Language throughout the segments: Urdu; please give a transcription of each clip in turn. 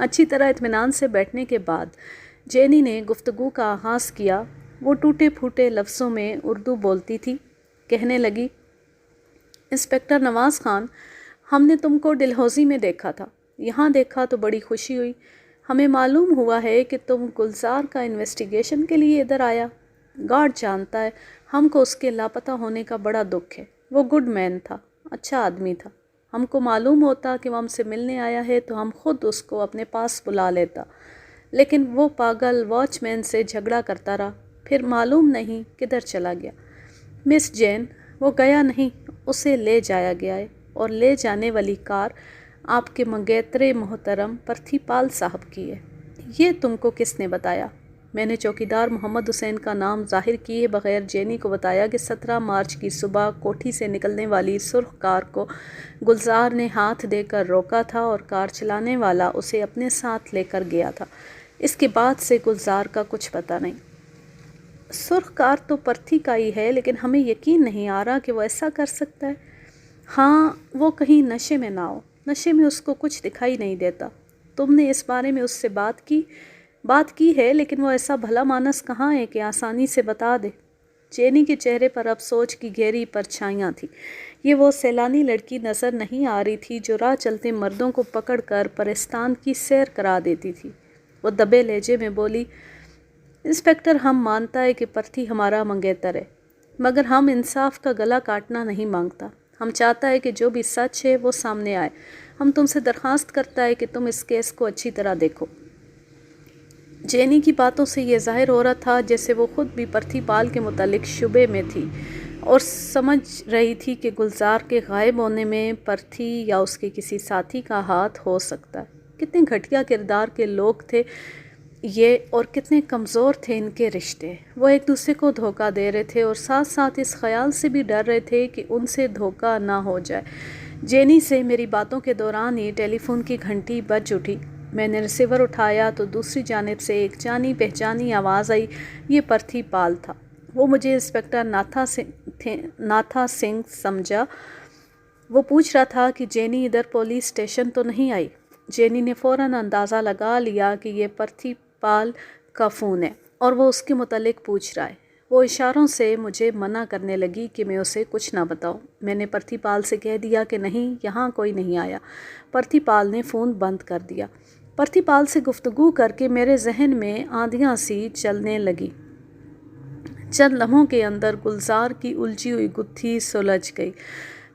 اچھی طرح اطمینان سے بیٹھنے کے بعد جینی نے گفتگو کا آغاز کیا۔ وہ ٹوٹے پھوٹے لفظوں میں اردو بولتی تھی۔ کہنے لگی، انسپکٹر نواز خان، ہم نے تم کو ڈلہوزی میں دیکھا تھا، یہاں دیکھا تو بڑی خوشی ہوئی۔ ہمیں معلوم ہوا ہے کہ تم گلزار کا انویسٹیگیشن کے لیے ادھر آیا۔ گارڈ جانتا ہے ہم کو اس کے لاپتہ ہونے کا بڑا دکھ ہے۔ وہ گڈ مین تھا، اچھا آدمی تھا۔ ہم کو معلوم ہوتا کہ وہ ہم سے ملنے آیا ہے تو ہم خود اس کو اپنے پاس بلا لیتا، لیکن وہ پاگل واچ مین سے جھگڑا کرتا رہا، پھر معلوم نہیں کدھر چلا گیا۔ مس جین، وہ گیا نہیں، اسے لے جایا گیا ہے، اور لے جانے والی کار آپ کے منگیترے محترم پرتھی پال صاحب کی ہے۔ یہ تم کو کس نے بتایا؟ میں نے چوکیدار محمد حسین کا نام ظاہر کیے بغیر جینی کو بتایا کہ 17 مارچ کی صبح کوٹھی سے نکلنے والی سرخ کار کو گلزار نے ہاتھ دے کر روکا تھا اور کار چلانے والا اسے اپنے ساتھ لے کر گیا تھا۔ اس کے بعد سے گلزار کا کچھ پتہ نہیں۔ سرخ کار تو پرتھی کا ہی ہے، لیکن ہمیں یقین نہیں آ رہا کہ وہ ایسا کر سکتا ہے۔ ہاں، وہ کہیں نشے میں نہ ہو، نشے میں اس کو کچھ دکھائی نہیں دیتا۔ تم نے اس بارے میں اس سے بات کی ہے، لیکن وہ ایسا بھلا مانس کہاں ہے کہ آسانی سے بتا دے؟ جینی کے چہرے پر اب سوچ کی گہری پرچھائیاں تھیں۔ یہ وہ سیلانی لڑکی نظر نہیں آ رہی تھی جو راہ چلتے مردوں کو پکڑ کر پرستان کی سیر کرا دیتی تھی۔ وہ دبے لہجے میں بولی، انسپکٹر، ہم مانتا ہے کہ پرتھی ہمارا منگیتر ہے، مگر ہم انصاف کا گلا کاٹنا نہیں مانگتا۔ ہم چاہتا ہے کہ جو بھی سچ ہے وہ سامنے آئے۔ ہم تم سے درخواست کرتا ہے کہ تم اس کیس کو اچھی طرح دیکھو۔ جینی کی باتوں سے یہ ظاہر ہو رہا تھا جیسے وہ خود بھی پرتھی پال کے متعلق شبے میں تھی اور سمجھ رہی تھی کہ گلزار کے غائب ہونے میں پرتھی یا اس کے کسی ساتھی کا ہاتھ ہو سکتا ہے۔ کتنے گھٹیا کردار کے لوگ تھے یہ، اور کتنے کمزور تھے ان کے رشتے۔ وہ ایک دوسرے کو دھوکہ دے رہے تھے اور ساتھ ساتھ اس خیال سے بھی ڈر رہے تھے کہ ان سے دھوکہ نہ ہو جائے۔ جینی سے میری باتوں کے دوران ہی ٹیلی فون کی گھنٹی بج اٹھی۔ میں نے ریسیور اٹھایا تو دوسری جانب سے ایک جانی پہچانی آواز آئی۔ یہ پرتھی پال تھا۔ وہ مجھے انسپکٹر ناتھا سنگھ سمجھا۔ وہ پوچھ رہا تھا کہ جینی ادھر پولیس اسٹیشن تو نہیں آئی۔ جینی نے فوراً اندازہ لگا لیا کہ یہ پرتھی پال کا فون ہے اور وہ اس کے متعلق پوچھ رہا ہے۔ وہ اشاروں سے مجھے منع کرنے لگی کہ میں اسے کچھ نہ بتاؤں۔ میں نے پرتھی پال سے کہہ دیا کہ نہیں، یہاں کوئی نہیں آیا۔ پرتھی پال نے فون بند کر دیا۔ پرتھی پال سے گفتگو کر کے میرے ذہن میں آندیاں سی چلنے لگی۔ چند لمحوں کے اندر گلزار کی الجھی ہوئی گتھی سلجھ گئی۔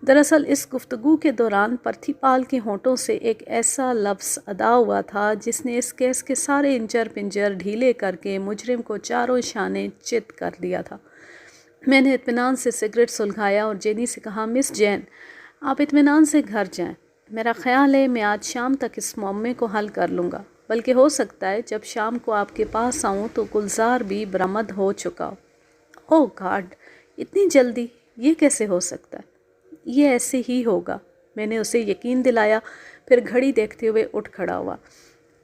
دراصل اس گفتگو کے دوران پرتھی پال کے ہونٹوں سے ایک ایسا لفظ ادا ہوا تھا جس نے اس کیس کے سارے انجر پنجر ڈھیلے کر کے مجرم کو چاروں شانے چت کر دیا تھا۔ میں نے اطمینان سے سگریٹ سلگایا اور جینی سے کہا، مس جین، آپ اطمینان سے گھر جائیں۔ میرا خیال ہے میں آج شام تک اس معاملے کو حل کر لوں گا، بلکہ ہو سکتا ہے جب شام کو آپ کے پاس آؤں تو گلزار بھی برآمد ہو چکا ہو۔ اوہ گاڈ، اتنی جلدی؟ یہ کیسے ہو سکتا ہے؟ یہ ایسے ہی ہوگا، میں نے اسے یقین دلایا، پھر گھڑی دیکھتے ہوئے اٹھ کھڑا ہوا۔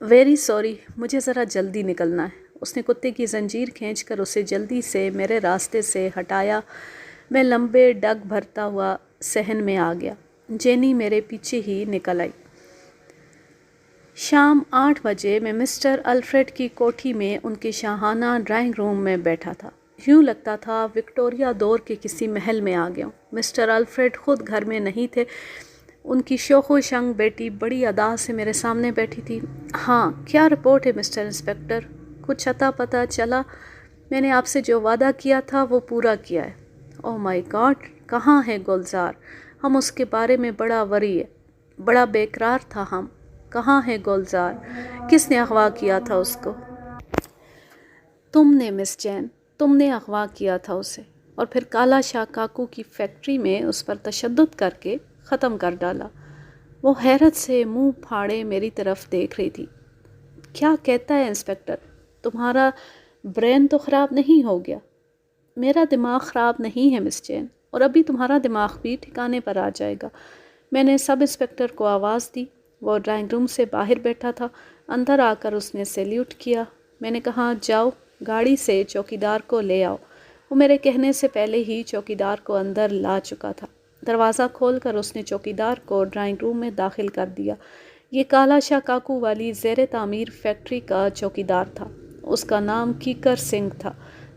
ویری سوری، مجھے ذرا جلدی نکلنا ہے۔ اس نے کتے کی زنجیر کھینچ کر اسے جلدی سے میرے راستے سے ہٹایا۔ میں لمبے ڈگ بھرتا ہوا صحن میں آ گیا۔ جینی میرے پیچھے ہی نکل آئی۔ شام 8 بجے میں مسٹر الفریڈ کی کوٹھی میں ان کے شاہانہ ڈرائنگ روم میں بیٹھا تھا۔ یوں لگتا تھا وکٹوریہ دور کے کسی محل میں آ گیا ہوں۔ مسٹر الفریڈ خود گھر میں نہیں تھے۔ ان کی شوخ و شنگ بیٹی بڑی ادا سے میرے سامنے بیٹھی تھی۔ ہاں، کیا رپورٹ ہے مسٹر انسپکٹر؟ کچھ اتا پتہ چلا؟ میں نے آپ سے جو وعدہ کیا تھا وہ پورا کیا ہے۔ اوہ مائی گاڈ، کہاں ہے گلزار؟ ہم اس کے بارے میں بڑا وری ہے، بڑا بے قرار تھا ہم۔ کہاں ہے گلزار؟ کس نے اغوا کیا تھا اس کو؟ تم نے مس جین، تم نے اغوا کیا تھا اسے، اور پھر کالا شاہ کاکو کی فیکٹری میں اس پر تشدد کر کے ختم کر ڈالا۔ وہ حیرت سے منہ پھاڑے میری طرف دیکھ رہی تھی۔ کیا کہتا ہے انسپکٹر؟ تمہارا برین تو خراب نہیں ہو گیا؟ میرا دماغ خراب نہیں ہے مس جین، اور ابھی تمہارا دماغ بھی ٹھکانے پر آ جائے گا۔ میں نے سب انسپکٹر کو آواز دی۔ وہ ڈرائنگ روم سے باہر بیٹھا تھا۔ اندر آ کر اس نے سیلیوٹ کیا۔ میں نے کہا، جاؤ گاڑی سے چوکیدار کو لے آؤ۔ وہ میرے کہنے سے پہلے ہی چوکیدار کو اندر لا چکا تھا۔ دروازہ کھول کر اس نے چوکیدار کو ڈرائنگ روم میں داخل کر دیا۔ یہ کالا شاہ کاکو والی زیر تعمیر فیکٹری کا چوکیدار تھا۔ اس کا نام کیکر سنگھ تھا۔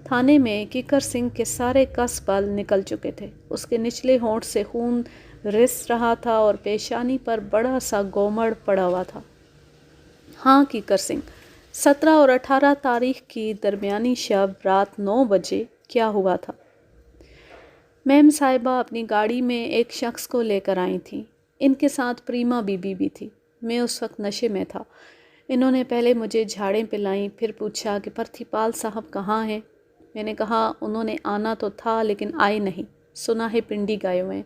تھانے میں کیکر سنگھ کے سارے کس بل نکل چکے تھے۔ اس کے نچلے ہونٹ سے خون رس رہا تھا اور پیشانی پر بڑا سا گومڑ پڑا ہوا تھا۔ ہاں کیکر سنگھ، 17 اور 18 تاریخ کی درمیانی شب رات 9 بجے کیا ہوا تھا؟ میم صاحبہ اپنی گاڑی میں ایک شخص کو لے کر آئی تھیں۔ ان کے ساتھ پریما بی بی بھی تھی۔ میں اس وقت نشے میں تھا۔ انہوں نے پہلے مجھے جھاڑیں پلائیں، پھر پوچھا کہ پرتھی پال صاحب کہاں ہیں؟ میں نے کہا انہوں نے آنا تو تھا لیکن آئے نہیں، سنا ہے پنڈی گئے ہوئے ہیں۔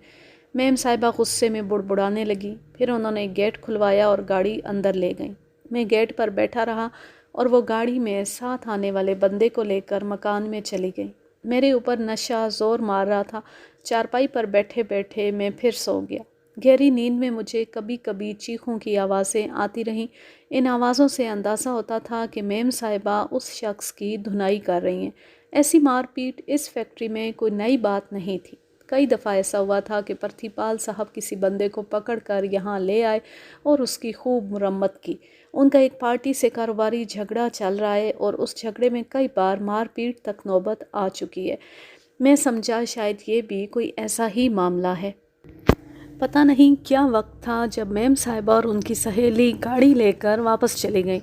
میم صاحبہ غصے میں بڑبڑانے لگی۔ پھر انہوں نے گیٹ کھلوایا اور گاڑی اندر لے گئیں۔ میں گیٹ پر بیٹھا رہا اور وہ گاڑی میں ساتھ آنے والے بندے کو لے کر مکان میں چلی گئی۔ میرے اوپر نشہ زور مار رہا تھا۔ چارپائی پر بیٹھے بیٹھے میں پھر سو گیا۔ گہری نیند میں مجھے کبھی کبھی چیخوں کی آوازیں آتی رہیں۔ ان آوازوں سے اندازہ ہوتا تھا کہ میم صاحبہ اس شخص کی دھنائی کر رہی ہیں۔ ایسی مار پیٹ اس فیکٹری میں کوئی نئی بات نہیں تھی۔ کئی دفعہ ایسا ہوا تھا کہ پرتھی پال صاحب کسی بندے کو پکڑ کر یہاں لے آئے اور اس کی خوب مرمت کی۔ ان کا ایک پارٹی سے کاروباری جھگڑا چل رہا ہے اور اس جھگڑے میں کئی بار مار پیٹ تک نوبت آ چکی ہے۔ میں سمجھا شاید یہ بھی کوئی ایسا ہی معاملہ ہے۔ پتہ نہیں کیا وقت تھا جب میم صاحبہ اور ان کی سہیلی گاڑی لے کر واپس چلی گئیں۔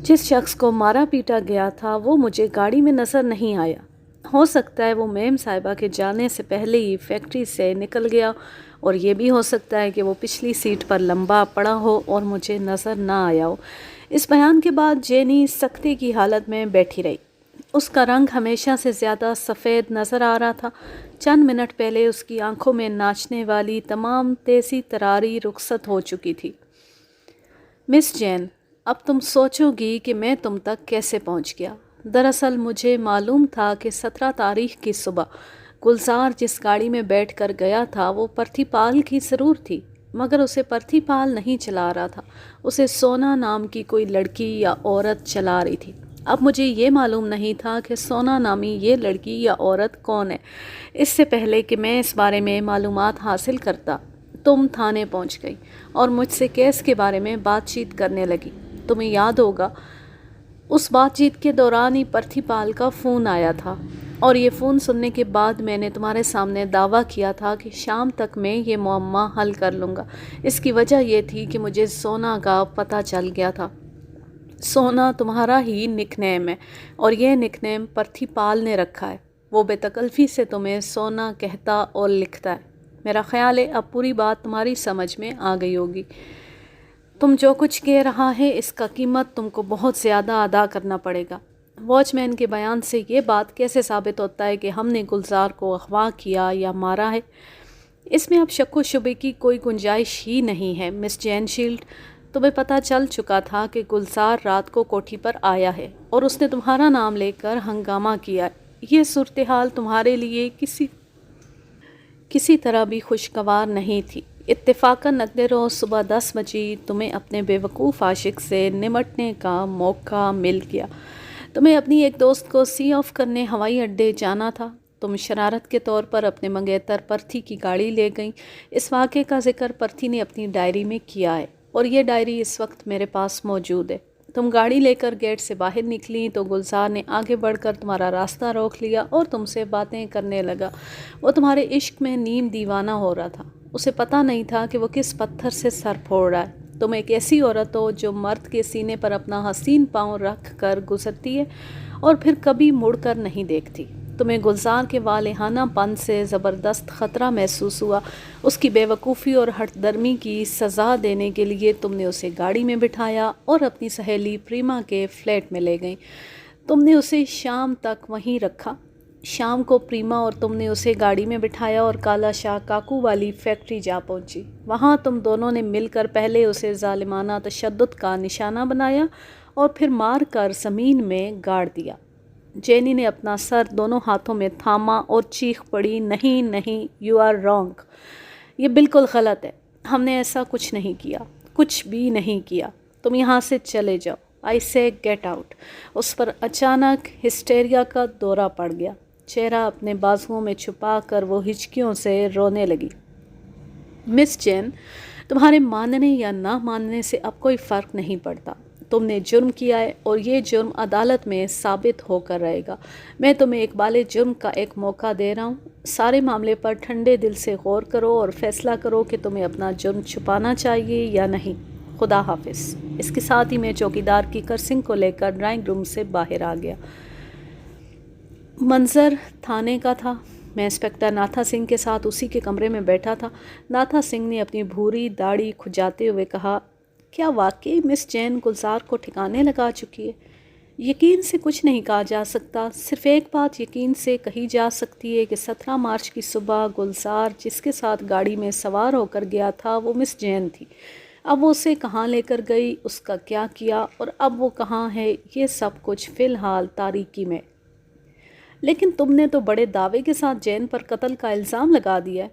جس شخص کو مارا پیٹا گیا تھا وہ مجھے گاڑی میں نظر نہیں آیا۔ ہو سکتا ہے وہ میم صاحبہ کے جانے سے پہلے ہی فیکٹری سے نکل گیا، اور یہ بھی ہو سکتا ہے کہ وہ پچھلی سیٹ پر لمبا پڑا ہو اور مجھے نظر نہ آیا ہو۔ اس بیان کے بعد جینی سکتے کی حالت میں بیٹھی رہی۔ اس کا رنگ ہمیشہ سے زیادہ سفید نظر آ رہا تھا۔ چند منٹ پہلے اس کی آنکھوں میں ناچنے والی تمام تیزی تراری رخصت ہو چکی تھی۔ مس جین، اب تم سوچو گی کہ میں تم تک کیسے پہنچ گیا۔ دراصل مجھے معلوم تھا کہ 17 تاریخ کی صبح گلزار جس گاڑی میں بیٹھ کر گیا تھا وہ پرتھی پال کی ضرور تھی، مگر اسے پرتھی پال نہیں چلا رہا تھا، اسے سونا نام کی کوئی لڑکی یا عورت چلا رہی تھی۔ اب مجھے یہ معلوم نہیں تھا کہ سونا نامی یہ لڑکی یا عورت کون ہے۔ اس سے پہلے کہ میں اس بارے میں معلومات حاصل کرتا، تم تھانے پہنچ گئی اور مجھ سے کیس کے بارے میں بات چیت کرنے لگی۔ تمہیں یاد ہوگا اس بات چیت کے دوران ہی پرتھی پال کا فون آیا تھا، اور یہ فون سننے کے بعد میں نے تمہارے سامنے دعویٰ کیا تھا کہ شام تک میں یہ معمہ حل کر لوں گا۔ اس کی وجہ یہ تھی کہ مجھے سونا کا پتہ چل گیا تھا۔ سونا تمہارا ہی نک نیم ہے، اور یہ نک نیم پرتھی پال نے رکھا ہے۔ وہ بے تکلفی سے تمہیں سونا کہتا اور لکھتا ہے۔ میرا خیال ہے اب پوری بات تمہاری سمجھ میں آ گئی ہوگی۔ تم جو کچھ کہہ رہا ہے اس کا قیمت تم کو بہت زیادہ ادا کرنا پڑے گا۔ واچ مین کے بیان سے یہ بات کیسے ثابت ہوتا ہے کہ ہم نے گلزار کو اغوا کیا یا مارا ہے؟ اس میں اب شک و شبے کی کوئی گنجائش ہی نہیں ہے۔ مس جین شیلڈ، تمہیں پتہ چل چکا تھا کہ گلزار رات کو کوٹھی پر آیا ہے اور اس نے تمہارا نام لے کر ہنگامہ کیا۔ یہ صورتحال تمہارے لیے کسی طرح بھی خوشگوار نہیں تھی۔ اتفاقاً اگلے روز صبح 10 بجے تمہیں اپنے بے وقوف عاشق سے نمٹنے کا موقع مل گیا۔ تمہیں اپنی ایک دوست کو سی آف کرنے ہوائی اڈے جانا تھا۔ تم شرارت کے طور پر اپنے منگیتر پرتھی کی گاڑی لے گئیں۔ اس واقعے کا ذکر پرتھی نے اپنی ڈائری میں کیا ہے، اور یہ ڈائری اس وقت میرے پاس موجود ہے۔ تم گاڑی لے کر گیٹ سے باہر نکلی تو گلزار نے آگے بڑھ کر تمہارا راستہ روک لیا اور تم سے باتیں کرنے لگا۔ وہ تمہارے عشق میں نیم دیوانہ ہو رہا تھا۔ اسے پتہ نہیں تھا کہ وہ کس پتھر سے سر پھوڑ رہا ہے۔ تم ایک ایسی عورت ہو جو مرد کے سینے پر اپنا حسین پاؤں رکھ کر گزرتی ہے اور پھر کبھی مڑ کر نہیں دیکھتی۔ تمہیں گلزار کے والہانہ پن سے زبردست خطرہ محسوس ہوا۔ اس کی بے وقوفی اور ہٹ درمی کی سزا دینے کے لیے تم نے اسے گاڑی میں بٹھایا اور اپنی سہیلی پریما کے فلیٹ میں لے گئیں۔ تم نے اسے شام تک وہیں رکھا۔ شام کو پریما اور تم نے اسے گاڑی میں بٹھایا اور کالا شاہ کاکو والی فیکٹری جا پہنچی۔ وہاں تم دونوں نے مل کر پہلے اسے ظالمانہ تشدد کا نشانہ بنایا اور پھر مار کر زمین میں گاڑ دیا۔ جینی نے اپنا سر دونوں ہاتھوں میں تھاما اور چیخ پڑی، نہیں نہیں، یو آر رانگ، یہ بالکل غلط ہے، ہم نے ایسا کچھ نہیں کیا، کچھ بھی نہیں کیا، تم یہاں سے چلے جاؤ، آئی سے گیٹ آؤٹ۔ اس پر اچانک ہسٹیریا کا دورہ پڑ گیا۔ چہرہ اپنے بازوؤں میں چھپا کر وہ ہچکیوں سے رونے لگی۔ مس جین، تمہارے ماننے یا نہ ماننے سے اب کوئی فرق نہیں پڑتا۔ تم نے جرم کیا ہے اور یہ جرم عدالت میں ثابت ہو کر رہے گا۔ میں تمہیں اقبال جرم کا ایک موقع دے رہا ہوں۔ سارے معاملے پر ٹھنڈے دل سے غور کرو اور فیصلہ کرو کہ تمہیں اپنا جرم چھپانا چاہیے یا نہیں۔ خدا حافظ۔ اس کے ساتھ ہی میں چوکیدار کی کرسنگ کو لے کر ڈرائنگ روم سے باہر آ گیا۔ منظر تھانے کا تھا۔ میں انسپکٹر ناتھا سنگھ کے ساتھ اسی کے کمرے میں بیٹھا تھا۔ ناتھا سنگھ نے اپنی بھوری داڑھی کھجاتے ہوئے کہا، کیا واقعی مس جین گلزار کو ٹھکانے لگا چکی ہے؟ یقین سے کچھ نہیں کہا جا سکتا، صرف ایک بات یقین سے کہی جا سکتی ہے کہ 17 مارچ کی صبح گلزار جس کے ساتھ گاڑی میں سوار ہو کر گیا تھا وہ مس جین تھی۔ اب وہ اسے کہاں لے کر گئی، اس کا کیا کیا اور اب وہ کہاں ہے، یہ سب کچھ فی الحال تاریکی میں۔ لیکن تم نے تو بڑے دعوے کے ساتھ جین پر قتل کا الزام لگا دیا ہے،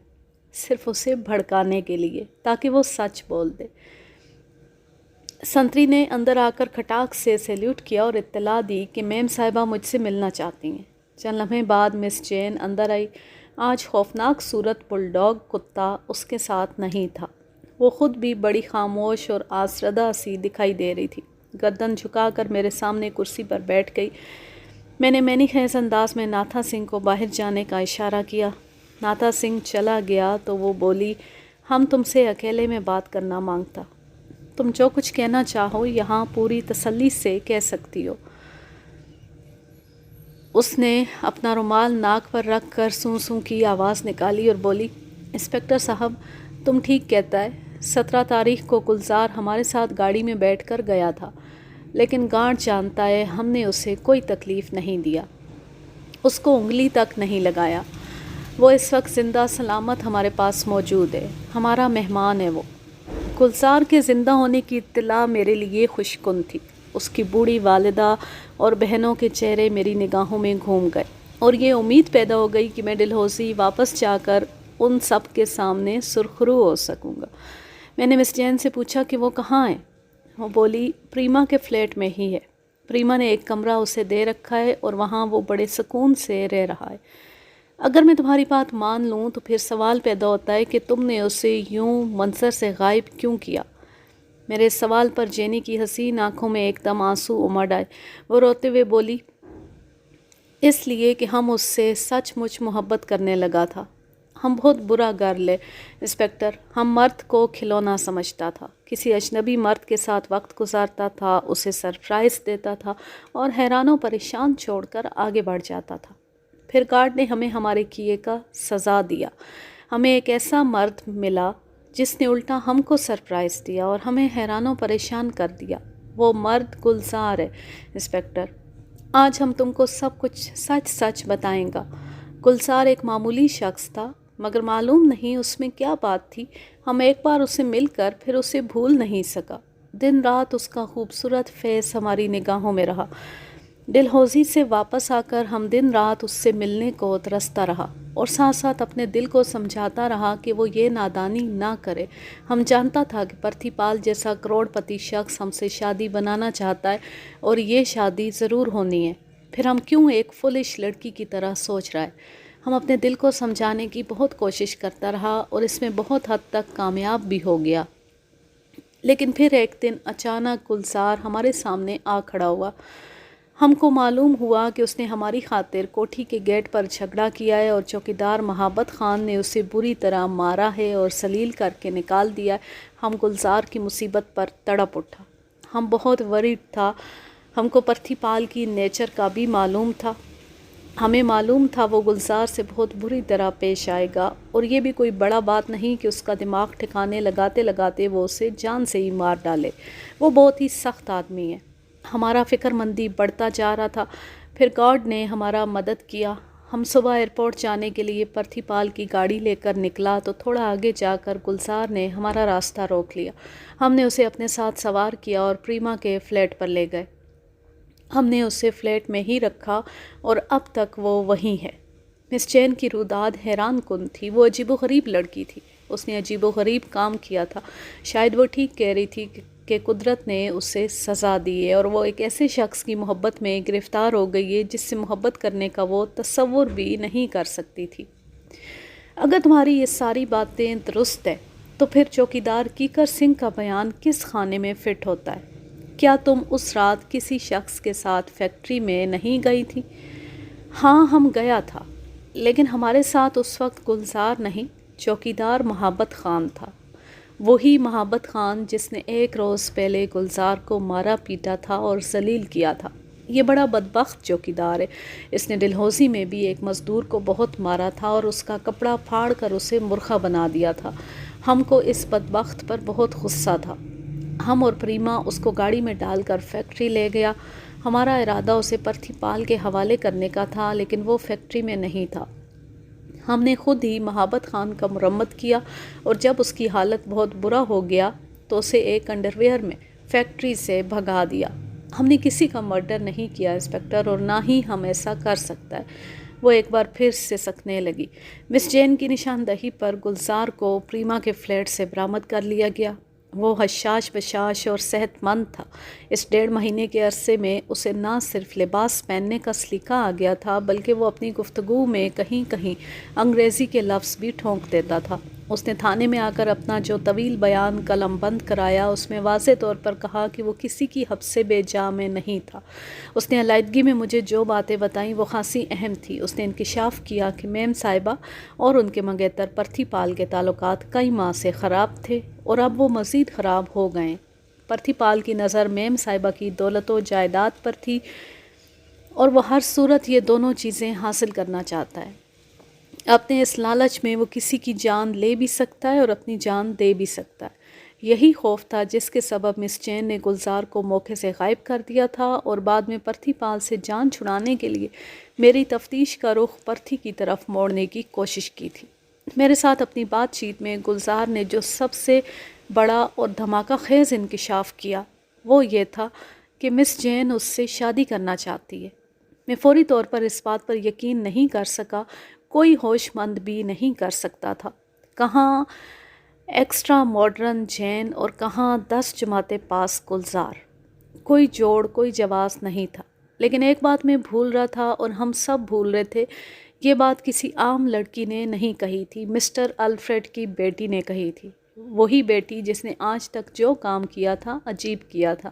صرف اسے بھڑکانے کے لیے تاکہ وہ سچ بول دے۔ سنتری نے اندر آ کر کھٹاک سے سیلیوٹ کیا اور اطلاع دی کہ میم صاحبہ مجھ سے ملنا چاہتی ہیں۔ چند لمحے بعد مس جین اندر آئی۔ آج خوفناک صورت بل ڈاگ کتا اس کے ساتھ نہیں تھا۔ وہ خود بھی بڑی خاموش اور آزردہ سی دکھائی دے رہی تھی۔ گردن جھکا کر میرے سامنے کرسی پر بیٹھ گئی۔ میں نے مینی خیز انداز میں ناتھا سنگھ کو باہر جانے کا اشارہ کیا۔ ناتھا سنگھ چلا گیا تو وہ بولی، ہم تم سے اکیلے میں بات کرنا مانگتا۔ تم جو کچھ کہنا چاہو یہاں پوری تسلی سے کہہ سکتی ہو۔ اس نے اپنا رومال ناک پر رکھ کر سوں سوں کی آواز نکالی اور بولی، انسپکٹر صاحب تم ٹھیک کہتا ہے، 17 تاریخ کو گلزار ہمارے ساتھ گاڑی میں بیٹھ کر گیا تھا، لیکن گارڈ جانتا ہے ہم نے اسے کوئی تکلیف نہیں دیا، اس کو انگلی تک نہیں لگایا۔ وہ اس وقت زندہ سلامت ہمارے پاس موجود ہے، ہمارا مہمان ہے۔ وہ گلزار کے زندہ ہونے کی اطلاع میرے لیے خوش کن تھی۔ اس کی بوڑھی والدہ اور بہنوں کے چہرے میری نگاہوں میں گھوم گئے اور یہ امید پیدا ہو گئی کہ میں ڈلہوزی واپس جا کر ان سب کے سامنے سرخرو ہو سکوں گا۔ میں نے مس جین سے پوچھا کہ وہ کہاں ہے؟ وہ بولی، پریما کے فلیٹ میں ہی ہے۔ پریما نے ایک کمرہ اسے دے رکھا ہے اور وہاں وہ بڑے سکون سے رہ رہا ہے۔ اگر میں تمہاری بات مان لوں تو پھر سوال پیدا ہوتا ہے کہ تم نے اسے یوں منظر سے غائب کیوں کیا؟ میرے سوال پر جینی کی حسین آنکھوں میں ایک دم آنسو امڑ آئے۔ وہ روتے ہوئے بولی، اس لیے کہ ہم اس سے سچ مچ محبت کرنے لگا تھا۔ ہم بہت برا گرل ہے انسپکٹر، ہم مرد کو کھلونا سمجھتا تھا، کسی اجنبی مرد کے ساتھ وقت گزارتا تھا، اسے سرپرائز دیتا تھا اور حیران و پریشان چھوڑ کر آگے بڑھ جاتا تھا۔ پھر گارڈ نے ہمیں ہمارے کیے کا سزا دیا۔ ہمیں ایک ایسا مرد ملا جس نے الٹا ہم کو سرپرائز دیا اور ہمیں حیران و پریشان کر دیا۔ وہ مرد گلزار ہے انسپکٹر۔ آج ہم تم کو سب کچھ سچ سچ بتائیں گا۔ گلزار ایک معمولی شخص تھا، مگر معلوم نہیں اس میں کیا بات تھی، ہم ایک بار اسے مل کر پھر اسے بھول نہیں سکا۔ دن رات اس کا خوبصورت فیس ہماری نگاہوں میں رہا۔ ڈلہوزی سے واپس آ کر ہم دن رات اس سے ملنے کو ترستا رہا اور ساتھ ساتھ اپنے دل کو سمجھاتا رہا کہ وہ یہ نادانی نہ کرے۔ ہم جانتا تھا کہ پرتھی پال جیسا کروڑ پتی شخص ہم سے شادی بنانا چاہتا ہے اور یہ شادی ضرور ہونی ہے، پھر ہم کیوں ایک فولش لڑکی کی طرح سوچ رہا ہے۔ ہم اپنے دل کو سمجھانے کی بہت کوشش کرتا رہا اور اس میں بہت حد تک کامیاب بھی ہو گیا، لیکن پھر ایک دن اچانک گلزار ہمارے سامنے آ کھڑا ہوا۔ ہم کو معلوم ہوا کہ اس نے ہماری خاطر کوٹھی کے گیٹ پر جھگڑا کیا ہے اور چوکیدار محبت خان نے اسے بری طرح مارا ہے اور سلیل کر کے نکال دیا ہے۔ ہم گلزار کی مصیبت پر تڑپ اٹھا۔ ہم بہت ورried تھا۔ ہم کو پرتھی پال کی نیچر کا بھی معلوم تھا۔ ہمیں معلوم تھا وہ گلزار سے بہت بری طرح پیش آئے گا اور یہ بھی کوئی بڑا بات نہیں کہ اس کا دماغ ٹھکانے لگاتے لگاتے وہ اسے جان سے ہی مار ڈالے۔ وہ بہت ہی سخت آدمی ہے۔ ہمارا فکر مندی بڑھتا جا رہا تھا۔ پھر گارڈ نے ہمارا مدد کیا۔ ہم صبح ایئرپورٹ جانے کے لیے پرتھی پال کی گاڑی لے کر نکلا تو تھوڑا آگے جا کر گلزار نے ہمارا راستہ روک لیا۔ ہم نے اسے اپنے ساتھ سوار کیا اور پریما کے فلیٹ پر لے گئے۔ ہم نے اسے فلیٹ میں ہی رکھا اور اب تک وہ وہیں ہے۔ مس جین کی روداد حیران کن تھی۔ وہ عجیب و غریب لڑکی تھی۔ اس نے عجیب و غریب کام کیا تھا۔ شاید وہ ٹھیک کہہ رہی تھی کہ قدرت نے اسے سزا دی ہے اور وہ ایک ایسے شخص کی محبت میں گرفتار ہو گئی ہے جس سے محبت کرنے کا وہ تصور بھی نہیں کر سکتی تھی۔ اگر تمہاری یہ ساری باتیں درست ہے تو پھر چوکیدار کیکر سنگھ کا بیان کس خانے میں فٹ ہوتا ہے؟ کیا تم اس رات کسی شخص کے ساتھ فیکٹری میں نہیں گئی تھی؟ ہاں، ہم گیا تھا، لیکن ہمارے ساتھ اس وقت گلزار نہیں، چوکیدار محبت خان تھا۔ وہی محبت خان جس نے ایک روز پہلے گلزار کو مارا پیٹا تھا اور ذلیل کیا تھا۔ یہ بڑا بدبخت چوکیدار ہے۔ اس نے ڈلہوزی میں بھی ایک مزدور کو بہت مارا تھا اور اس کا کپڑا پھاڑ کر اسے مرغا بنا دیا تھا۔ ہم کو اس بدبخت پر بہت غصہ تھا۔ ہم اور پریما اس کو گاڑی میں ڈال کر فیکٹری لے گیا۔ ہمارا ارادہ اسے پرتھی پال کے حوالے کرنے کا تھا، لیکن وہ فیکٹری میں نہیں تھا۔ ہم نے خود ہی محبت خان کا مرمت کیا اور جب اس کی حالت بہت برا ہو گیا تو اسے ایک انڈرویئر میں فیکٹری سے بھگا دیا۔ ہم نے کسی کا مرڈر نہیں کیا انسپکٹر، اور نہ ہی ہم ایسا کر سکتا ہے۔ وہ ایک بار پھر سے سکنے لگی۔ مس جین کی نشاندہی پر گلزار کو پریما کے فلیٹ سے برآمد کر لیا گیا۔ وہ حشاش بشاش اور صحت مند تھا۔ اس 1.5 مہینے کے عرصے میں اسے نہ صرف لباس پہننے کا سلیقہ آ گیا تھا، بلکہ وہ اپنی گفتگو میں کہیں کہیں انگریزی کے لفظ بھی ٹھونک دیتا تھا۔ اس نے تھانے میں آ کر اپنا جو طویل بیان قلم بند کرایا، اس میں واضح طور پر کہا کہ وہ کسی کی حبس سے بے جا میں نہیں تھا۔ اس نے علیحدگی میں مجھے جو باتیں بتائیں وہ خاصی اہم تھی۔ اس نے انکشاف کیا کہ میم صاحبہ اور ان کے منگیتر پرتھی پال کے تعلقات کئی ماہ سے خراب تھے اور اب وہ مزید خراب ہو گئے۔ پرتھی پال کی نظر میم صاحبہ کی دولت و جائیداد پر تھی اور وہ ہر صورت یہ دونوں چیزیں حاصل کرنا چاہتا ہے۔ اپنے اس لالچ میں وہ کسی کی جان لے بھی سکتا ہے اور اپنی جان دے بھی سکتا ہے۔ یہی خوف تھا جس کے سبب مس جین نے گلزار کو موقع سے غائب کر دیا تھا اور بعد میں پرتھی پال سے جان چھڑانے کے لیے میری تفتیش کا رخ پرتھی کی طرف موڑنے کی کوشش کی تھی۔ میرے ساتھ اپنی بات چیت میں گلزار نے جو سب سے بڑا اور دھماکہ خیز انکشاف کیا وہ یہ تھا کہ مس جین اس سے شادی کرنا چاہتی ہے۔ میں فوری طور پر اس بات پر یقین نہیں کر سکا، کوئی ہوش مند بھی نہیں کر سکتا تھا۔ کہاں ایکسٹرا ماڈرن جین اور کہاں 10 جماعتیں پاس گلزار۔ کوئی جوڑ، کوئی جواز نہیں تھا۔ لیکن ایک بات میں بھول رہا تھا اور ہم سب بھول رہے تھے۔ یہ بات کسی عام لڑکی نے نہیں کہی تھی، مسٹر الفریڈ کی بیٹی نے کہی تھی۔ وہی بیٹی جس نے آج تک جو کام کیا تھا عجیب کیا تھا۔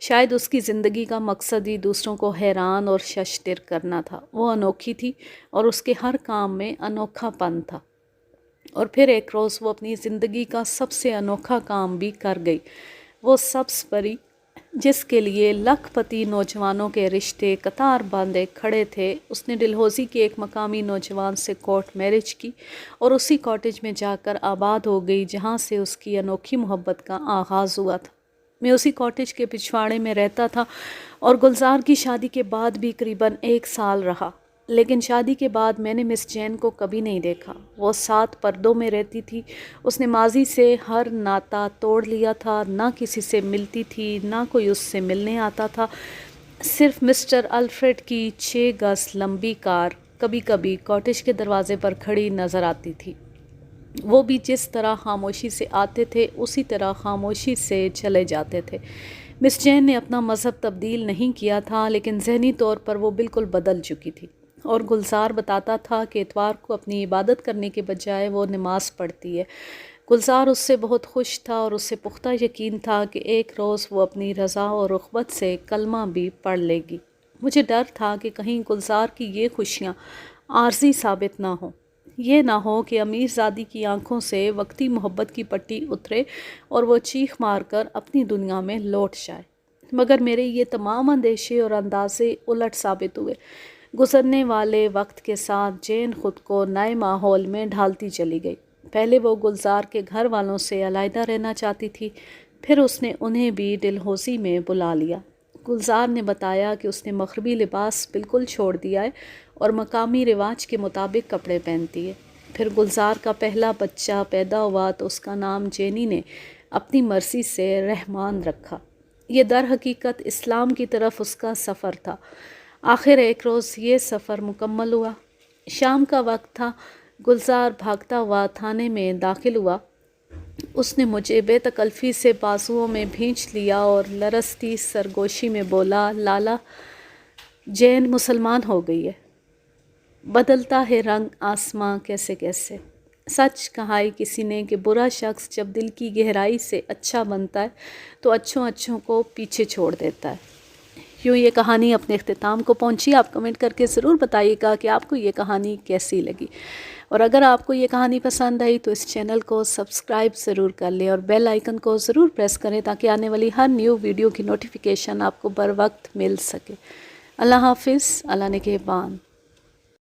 شاید اس کی زندگی کا مقصد ہی دوسروں کو حیران اور ششدر کرنا تھا۔ وہ انوکھی تھی اور اس کے ہر کام میں انوکھا پن تھا۔ اور پھر ایک روز وہ اپنی زندگی کا سب سے انوکھا کام بھی کر گئی۔ وہ سبز پری جس کے لیے لکھ پتی نوجوانوں کے رشتے قطار باندھے کھڑے تھے، اس نے ڈلہوزی کے ایک مقامی نوجوان سے کورٹ میرج کی اور اسی کاٹیج میں جا کر آباد ہو گئی جہاں سے اس کی انوکھی محبت کا آغاز ہوا تھا۔ میں اسی کاٹیج کے پچھواڑے میں رہتا تھا اور گلزار کی شادی کے بعد بھی قریباً 1 سال رہا، لیکن شادی کے بعد میں نے مس جین کو کبھی نہیں دیکھا۔ وہ 7 پردوں میں رہتی تھی۔ اس نے ماضی سے ہر ناطہ توڑ لیا تھا، نہ کسی سے ملتی تھی، نہ کوئی اس سے ملنے آتا تھا۔ صرف مسٹر الفریڈ کی 6 گز لمبی کار کبھی کبھی کاٹیج کے دروازے پر کھڑی نظر آتی تھی۔ وہ بھی جس طرح خاموشی سے آتے تھے اسی طرح خاموشی سے چلے جاتے تھے۔ مس جین نے اپنا مذہب تبدیل نہیں کیا تھا، لیکن ذہنی طور پر وہ بالکل بدل چکی تھی، اور گلزار بتاتا تھا کہ اتوار کو اپنی عبادت کرنے کے بجائے وہ نماز پڑھتی ہے۔ گلزار اس سے بہت خوش تھا اور اس سے پختہ یقین تھا کہ ایک روز وہ اپنی رضا و رغبت سے کلمہ بھی پڑھ لے گی۔ مجھے ڈر تھا کہ کہیں گلزار کی یہ خوشیاں عارضی ثابت نہ ہوں۔ یہ نہ ہو کہ امیر زادی کی آنکھوں سے وقتی محبت کی پٹی اترے اور وہ چیخ مار کر اپنی دنیا میں لوٹ جائے۔ مگر میرے یہ تمام اندیشے اور اندازے الٹ ثابت ہوئے۔ گزرنے والے وقت کے ساتھ جین خود کو نئے ماحول میں ڈھالتی چلی گئی۔ پہلے وہ گلزار کے گھر والوں سے علیحدہ رہنا چاہتی تھی، پھر اس نے انہیں بھی ڈلہوزی میں بلا لیا۔ گلزار نے بتایا کہ اس نے مغربی لباس بالکل چھوڑ دیا ہے اور مقامی رواج کے مطابق کپڑے پہنتی ہے۔ پھر گلزار کا پہلا بچہ پیدا ہوا تو اس کا نام جینی نے اپنی مرضی سے رحمان رکھا۔ یہ در حقیقت اسلام کی طرف اس کا سفر تھا۔ آخر ایک روز یہ سفر مکمل ہوا۔ شام کا وقت تھا۔ گلزار بھاگتا ہوا تھانے میں داخل ہوا۔ اس نے مجھے بے تکلفی سے بازوؤں میں بھینچ لیا اور لرزتی سرگوشی میں بولا، لالا، جین مسلمان ہو گئی ہے۔ بدلتا ہے رنگ آسماں کیسے کیسے۔ سچ کہا ہے کسی نے کہ برا شخص جب دل کی گہرائی سے اچھا بنتا ہے تو اچھوں کو پیچھے چھوڑ دیتا ہے۔ یوں یہ کہانی اپنے اختتام کو پہنچی۔ آپ کمنٹ کر کے ضرور بتائیے گا کہ آپ کو یہ کہانی کیسی لگی، اور اگر آپ کو یہ کہانی پسند آئی تو اس چینل کو سبسکرائب ضرور کر لیں اور بیل آئیکن کو ضرور پریس کریں تاکہ آنے والی ہر نیو ویڈیو کی نوٹیفیکیشن آپ کو بر وقت مل سکے۔ اللہ حافظ، اللہ نگہبان۔